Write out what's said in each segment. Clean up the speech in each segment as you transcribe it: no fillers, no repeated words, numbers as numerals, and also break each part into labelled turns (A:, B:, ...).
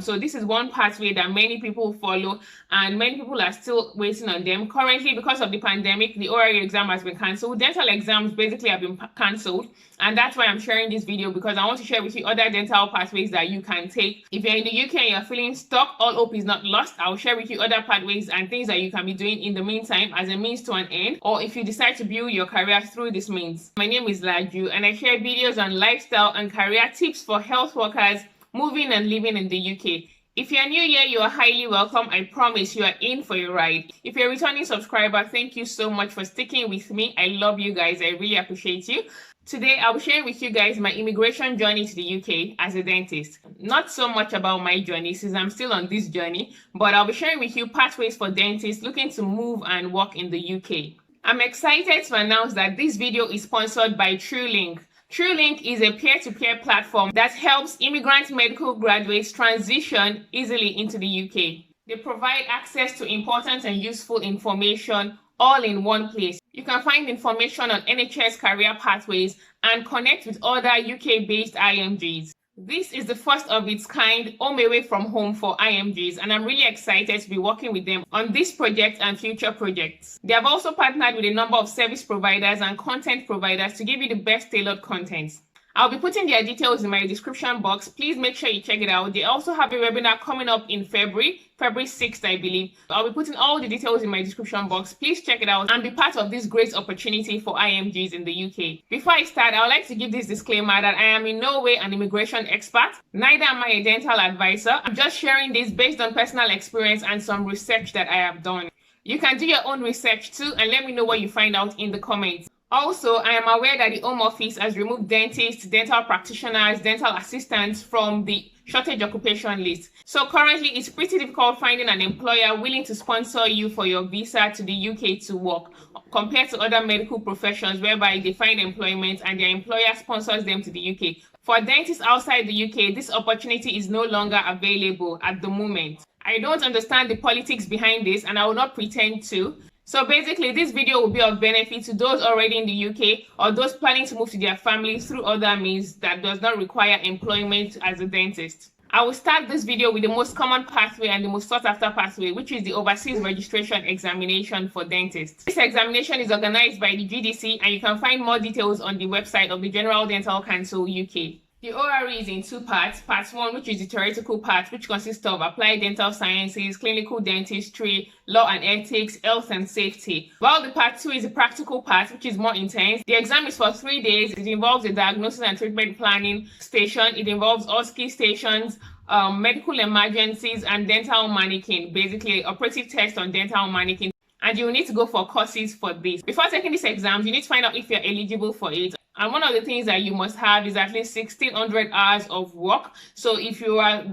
A: So this is one pathway that many people follow, and many people are still waiting on them. Currently, because of the pandemic, the ORE exam has been cancelled. Dental exams basically have been cancelled, and that's why I'm sharing this video, because I want to share with you other dental pathways that you can take. If you're in the UK and you're feeling stuck, all hope is not lost. I'll share with you other pathways and things that you can be doing in the meantime as a means to an end, or if you decide to build your career through this means. My name is Laju, and I share videos on lifestyle and career tips for health workers moving and living in the UK. If you're new here, you are highly welcome. I promise you are in for a ride. If you're a returning subscriber, thank you so much for sticking with me. I love you guys. I really appreciate you. Today, I'll be sharing with you guys my immigration journey to the UK as a dentist. Not so much about my journey since I'm still on this journey, but I'll be sharing with you pathways for dentists looking to move and work in the UK. I'm excited to announce that this video is sponsored by TrewLink. TrewLink is a peer-to-peer platform that helps immigrant medical graduates transition easily into the UK. They provide access to important and useful information all in one place. You can find information on NHS career pathways and connect with other UK-based IMGs. This is the first of its kind home away from home for IMGs, and I'm really excited to be working with them on this project and future projects. They have also partnered with a number of service providers and content providers to give you the best tailored content. I'll be putting their details in my description box. Please make sure you check it out. They also have a webinar coming up in February 6th, I believe. I'll be putting all the details in my description box. Please check it out and be part of this great opportunity for IMGs in the UK. Before I start, I would like to give this disclaimer that I am in no way an immigration expert. Neither am I a dental advisor. I'm just sharing this based on personal experience and some research that I have done. You can do your own research too, and let me know what you find out in the comments. Also, I am aware that the Home Office has removed dentists, dental practitioners, dental assistants from the shortage occupation list. So currently, it's pretty difficult finding an employer willing to sponsor you for your visa to the UK to work, compared to other medical professions whereby they find employment and their employer sponsors them to the UK. For dentists outside the UK, this opportunity is no longer available at the moment. I don't understand the politics behind this, and I will not pretend to. So basically, this video will be of benefit to those already in the UK or those planning to move to their families through other means that does not require employment as a dentist. I will start this video with the most common pathway and the most sought after pathway, which is the Overseas Registration Examination for dentists. This examination is organized by the GDC, and you can find more details on the website of the General Dental Council UK. The ORE is in two parts. Part 1, which is the theoretical part, which consists of applied dental sciences, clinical dentistry, law and ethics, health and safety. While the part 2 is the practical part, which is more intense. The exam is for 3 days. It involves a diagnosis and treatment planning station. It involves OSCE stations, medical emergencies, and dental mannequin, basically operative test on dental mannequin. And you will need to go for courses for this. Before taking this exam, you need to find out if you're eligible for it. And one of the things that you must have is at least 1,600 hours of work. So if you are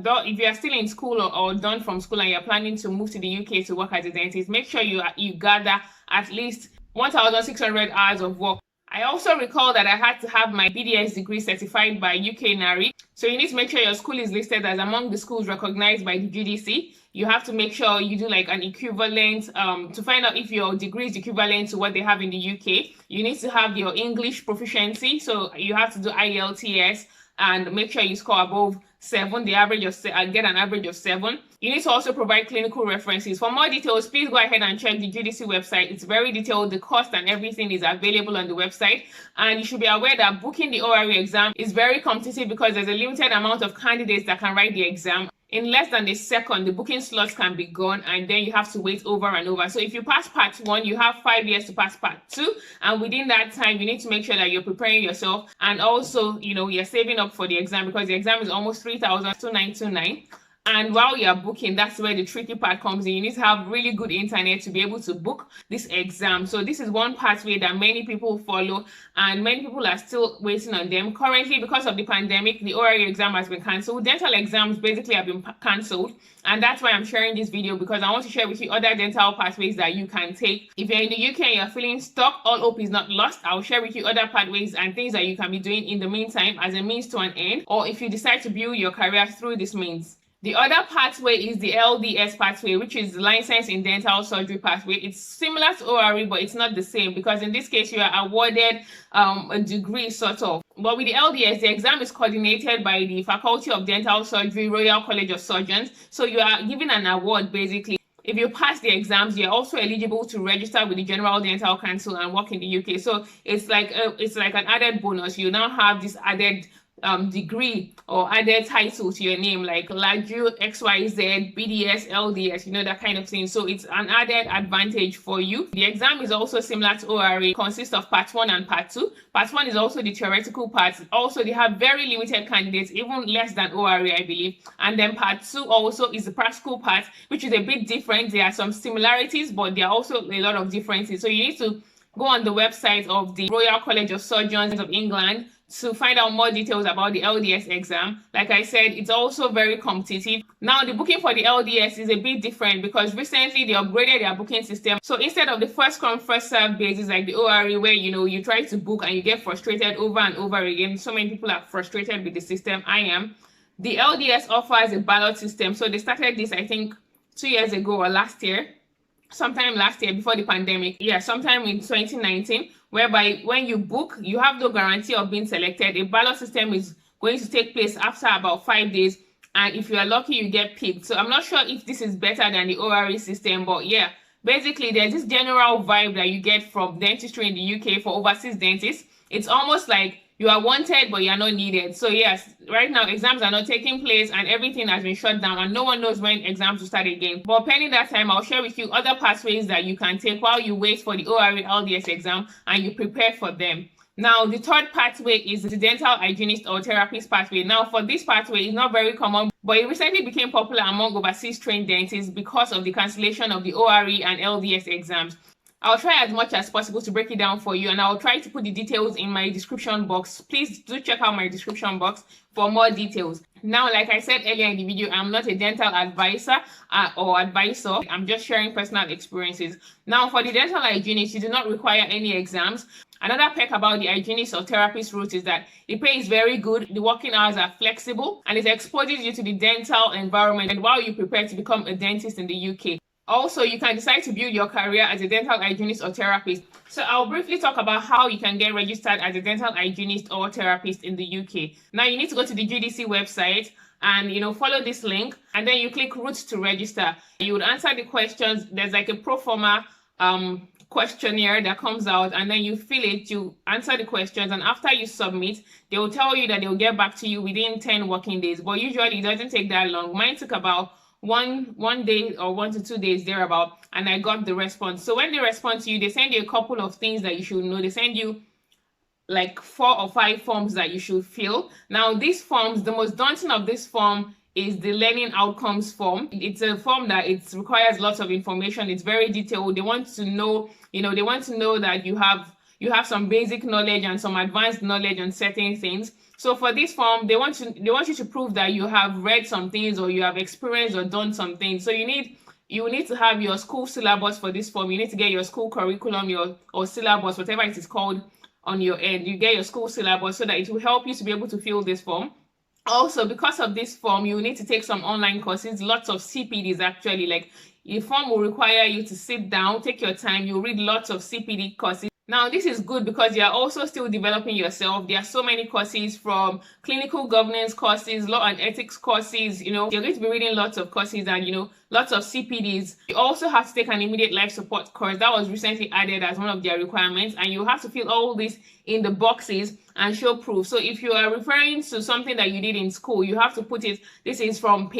A: still in school or done from school and you're planning to move to the UK to work as a dentist, make sure you gather at least 1,600 hours of work. I also recall that I had to have my BDS degree certified by UK NARI. So you need to make sure your school is listed as among the schools recognized by the GDC. You have to make sure you do like an equivalent to find out if your degree is equivalent to what they have in the UK. You need to have your English proficiency. So you have to do IELTS and make sure you score above 7, the average of get an average of 7. You need to also provide clinical references. For more details, please go ahead and check the GDC website. It's very detailed. The cost and everything is available on the website. And you should be aware that booking the ORE exam is very competitive because there's a limited amount of candidates that can write the exam. In less than a second, the booking slots can be gone, and then you have to wait over and over. So if you pass part 1, you have 5 years to pass part 2. And within that time, you need to make sure that you're preparing yourself. And also, you're saving up for the exam, because the exam is almost 3,2929. And while you're booking, that's where the tricky part comes in. You need to have really good internet to be able to book this exam. So this is one pathway that many people follow, and many people are still waiting on them. Currently, because of the pandemic, the ORE exam has been cancelled. Dental exams basically have been cancelled, and that's why I'm sharing this video, because I want to share with you other dental pathways that you can take. If you're in the UK and you're feeling stuck, all hope is not lost. I'll share with you other pathways and things that you can be doing in the meantime as a means to an end, or if you decide to build your career through this means. The other pathway is the LDS pathway, which is License in Dental Surgery pathway. It's similar to ORE, but it's not the same, because in this case, you are awarded a degree, sort of. But with the LDS, the exam is coordinated by the Faculty of Dental Surgery, Royal College of Surgeons. So you are given an award, basically. If you pass the exams, you're also eligible to register with the General Dental Council and work in the UK. So it's like an added bonus. You now have this added degree or added title to your name, like Laju, XYZ, BDS, LDS, you know, that kind of thing. So it's an added advantage for you. The exam is also similar to ORE. It consists of part 1 and part 2. Part 1 is also the theoretical part. Also, they have very limited candidates, even less than ORE, I believe. And then part 2 also is the practical part, which is a bit different. There are some similarities, but there are also a lot of differences. So you need to go on the website of the Royal College of Surgeons of England to find out more details about the LDS exam. Like I said, it's also very competitive. Now, the booking for the LDS is a bit different because recently they upgraded their booking system. So instead of the first come, first serve basis like the ORE, where, you know, you try to book and you get frustrated over and over again. So many people are frustrated with the system. I am. The LDS offers a ballot system. So they started this, I think, 2 years ago or last year. Sometime last year before the pandemic. Yeah, sometime in 2019, whereby when you book, you have no guarantee of being selected. A ballot system is going to take place after about 5 days. And if you are lucky, you get picked. So I'm not sure if this is better than the ORE system, but yeah, basically there's this general vibe that you get from dentistry in the UK for overseas dentists. It's almost like you are wanted, but you are not needed. So yes, right now exams are not taking place and everything has been shut down and no one knows when exams will start again. But pending that time, I'll share with you other pathways that you can take while you wait for the ORE LDS exam and you prepare for them. Now, the third pathway is the dental hygienist or therapist pathway. Now, for this pathway, it's not very common, but it recently became popular among overseas trained dentists because of the cancellation of the ORE and LDS exams. I'll try as much as possible to break it down for you, and I'll try to put the details in my description box. Please do check out my description box for more details. Now, like I said earlier in the video, I'm not a dental advisor or advisor. I'm just sharing personal experiences. Now, for the dental hygienist, you do not require any exams. Another perk about the hygienist or therapist route is that the pay is very good, the working hours are flexible, and it exposes you to the dental environment and while you prepare to become a dentist in the UK. Also, you can decide to build your career as a dental hygienist or therapist. So I'll briefly talk about how you can get registered as a dental hygienist or therapist in the UK. Now, you need to go to the GDC website and, you know, follow this link, and then you click route to register. You would answer the questions. There's like a pro forma questionnaire that comes out, and then you fill it, you answer the questions, and after you submit, they will tell you that they'll get back to you within 10 working days. But usually it doesn't take that long. Mine took about one day or 1 to 2 days thereabout, and I got the response. So when they respond to you, they send you a couple of things that you should know. They send you like 4 or 5 forms that you should fill. Now, these forms, the most daunting of this form is the learning outcomes form. It's a form that it requires lots of information. It's very detailed. They want to know, you know, they want to know that you have some basic knowledge and some advanced knowledge on certain things. So for this form, they want you to prove that you have read some things or you have experienced or done some things. So you need to have your school syllabus for this form. You need to get your school curriculum, or syllabus, whatever it is called, on your end. You get your school syllabus so that it will help you to be able to fill this form. Also, because of this form, you need to take some online courses, lots of CPDs actually. Like, the form will require you to sit down, take your time, you read lots of CPD courses. Now, this is good because you are also still developing yourself. There are so many courses, from clinical governance courses, law and ethics courses, you know, you're going to be reading lots of courses and, you know, lots of CPDs. You also have to take an immediate life support course that was recently added as one of their requirements, and you have to fill all this in the boxes and show proof. So if you are referring to something that you did in school, you have to put it, this is from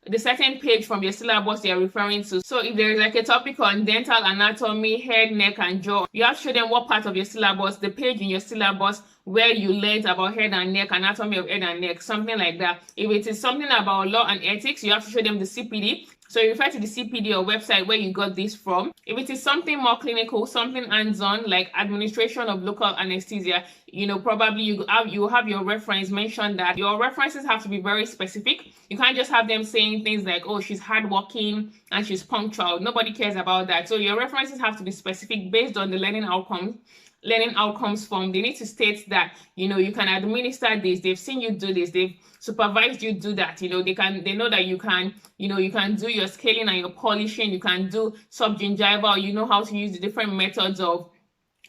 A: the certain page from your syllabus they are referring to. So if there is like a topic on dental anatomy, head, neck, and jaw, you have to show them what part of your syllabus, the page in your syllabus where you learned about head and neck, anatomy of head and neck, something like that. If it is something about law and ethics, you have to show them the CPD. So you refer to the CPD or website where you got this from. If it is something more clinical, something hands-on, like administration of local anesthesia, you know, probably you have your reference mentioned that. Your references have to be very specific. You can't just have them saying things like, oh, she's hardworking and she's punctual. Nobody cares about that. So your references have to be specific based on the learning outcomes. learning outcomes form, they need to state that, you can administer this, they've seen you do this, they've supervised you do that. They know that you can, you can do your scaling and your polishing, you can do subgingival, you know how to use the different methods of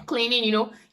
A: cleaning.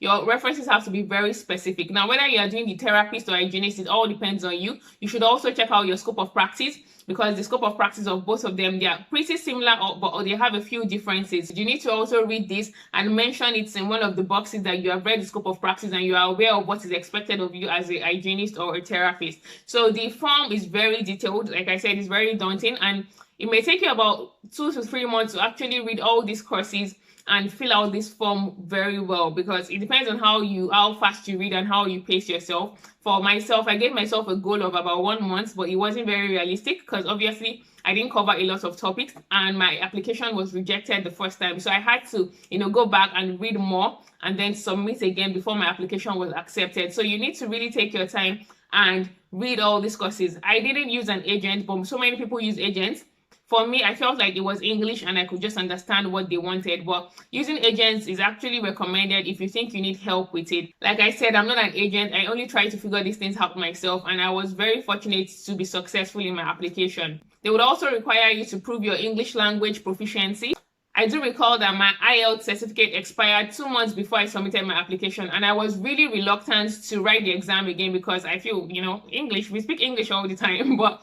A: Your references have to be very specific. Now, whether you are doing the therapist or hygienist, it all depends on you. You should also check out your scope of practice, because the scope of practice of both of them, they are pretty similar, but they have a few differences. You need to also read this and mention it in one of the boxes that you have read the scope of practice and you are aware of what is expected of you as a hygienist or a therapist. So the form is very detailed. Like I said, it's very daunting, and it may take you about 2 to 3 months to actually read all these courses and fill out this form very well, because it depends on how fast you read and how you pace yourself. For myself, I gave myself a goal of about 1 month, but it wasn't very realistic because obviously I didn't cover a lot of topics and my application was rejected the first time. So I had to, go back and read more and then submit again before my application was accepted. So you need to really take your time and read all these courses. I didn't use an agent, but so many people use agents. For me, I felt like it was English and I could just understand what they wanted. But using agents is actually recommended if you think you need help with it. Like I said, I'm not an agent. I only try to figure these things out myself, and I was very fortunate to be successful in my application. They would also require you to prove your English language proficiency. I do recall that my IELTS certificate expired 2 months before I submitted my application, and I was really reluctant to write the exam again because I feel, English, we speak English all the time, but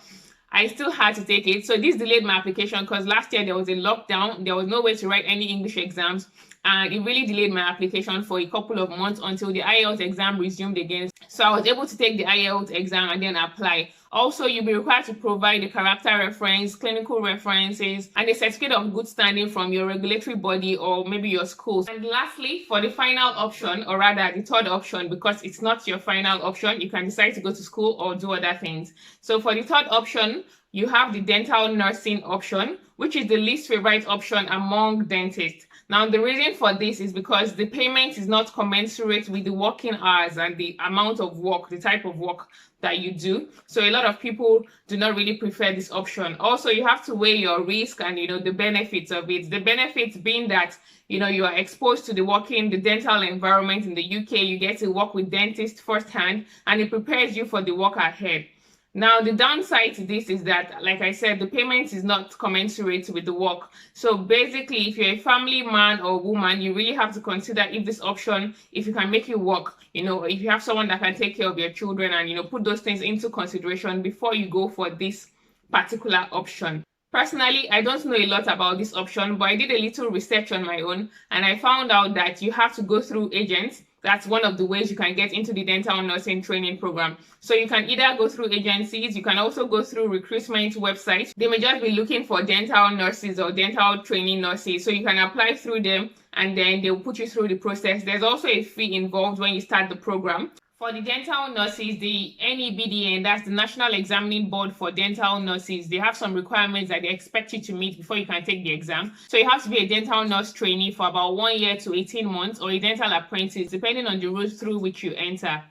A: I still had to take it. So this delayed my application because last year there was a lockdown. There was no way to write any English exams, and it really delayed my application for a couple of months until the IELTS exam resumed again. So I was able to take the IELTS exam and then apply. Also, you'll be required to provide a character reference, clinical references, and a certificate of good standing from your regulatory body or maybe your school. And lastly, for the final option, or rather the third option, because it's not your final option, you can decide to go to school or do other things. So for the third option, you have the dental nursing option, which is the least favorite option among dentists. Now, the reason for this is because the payment is not commensurate with the working hours and the amount of work, the type of work that you do. So a lot of people do not really prefer this option. Also, you have to weigh your risk and, the benefits of it. The benefits being that, you are exposed to the dental environment in the UK. You get to work with dentists firsthand, and it prepares you for the work ahead. Now, the downside to this is that, like I said, the payment is not commensurate with the work. So basically, if you're a family man or woman, you really have to consider if this option, if you can make it work, if you have someone that can take care of your children and, put those things into consideration before you go for this particular option. Personally, I don't know a lot about this option, but I did a little research on my own, and I found out that you have to go through agents. That's one of the ways you can get into the dental nursing training program. So you can either go through agencies, you can also go through recruitment websites. They may just be looking for dental nurses or dental training nurses. So you can apply through them and then they'll put you through the process. There's also a fee involved when you start the program. For the dental nurses, the NEBDN, that's the National Examining Board for Dental Nurses, they have some requirements that they expect you to meet before you can take the exam. So you have to be a dental nurse trainee for about 1 year to 18 months or a dental apprentice, depending on the route through which you enter.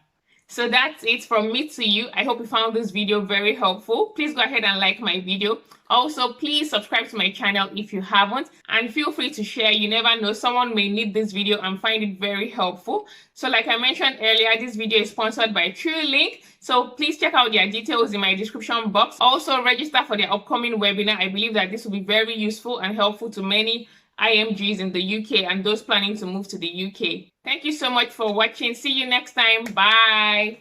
A: So that's it from me to you. I hope you found this video very helpful. Please go ahead and like my video. Also, please subscribe to my channel if you haven't, and feel free to share. You never know, someone may need this video and find it very helpful. So like I mentioned earlier, this video is sponsored by TrewLink. So please check out their details in my description box. Also register for their upcoming webinar. I believe that this will be very useful and helpful to many IMGs in the UK and those planning to move to the UK. Thank you so much for watching. See you next time. Bye.